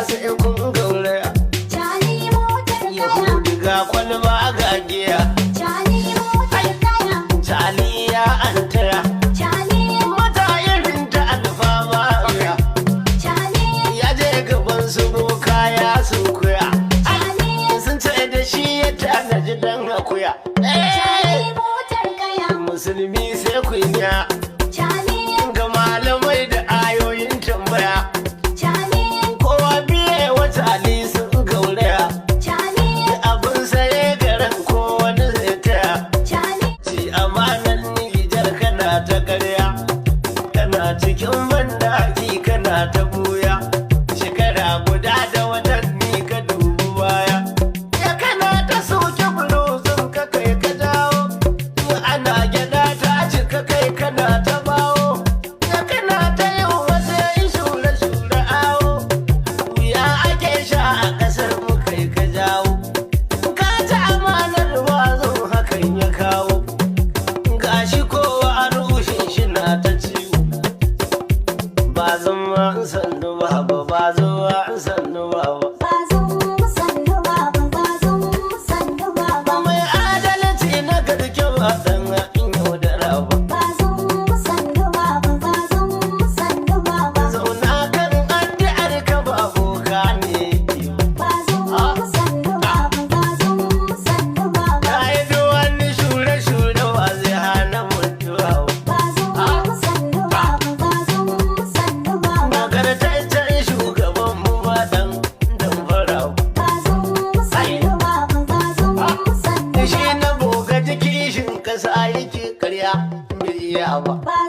sai kun gauraya. Cani motar kaya. Yahudu ga kwalba ga giya. Cani motar kaya. Cani ya antaya. Cani Mata irin ta alfama ya. Cani Ya je gaban su boka ya sunkuya. Cani Sun ce da shi ya tanaji dan akuya. Cani motar kaya. Musulmi sai kunya. Cani Ga malamai da ayoyin tambaya. Cani Kowa biye wata ali sun gauraya. Cani Abin saye garan ko wani zai taya. Cani Ci amanan Nijar kana ta karya. Kana cikin bandaki kana ta buya. Shekara guda da watanni ka dubu baya. Ya kana ta soke bulozin ka kai ka jawo. Ana gyada ta cika kai kana ta bawo. Ya kana ta yin wata shure-shure awo. Wuya ake sha a ƙasar mu kai ka jawo. Ka ci amanar wazo hakan ya kawo. Gashi kowa a rushe shi na ta ciwo. Ba zama sannu ba ba zuwa sannu ba. Bazum sannu baba, bazum sannu baba. Mai adalci na garke ba dan in yaudara ba. Bazum sannu baba, bazum sannu baba. Zauna kan addu'ar ka ba boka ne. Bazum sannu baba, bazum sannu baba. Ka yi duwani shure-shure ba zai hana mutuwa ba. Bazum sannu baba, bazum sannu baba. Nagartaccen shugaban mu ba dan damfara ba. Bazum sannu baba, bazum sannu Shi baba. na boga kishin kasa yake karya bai iya ba. Bazum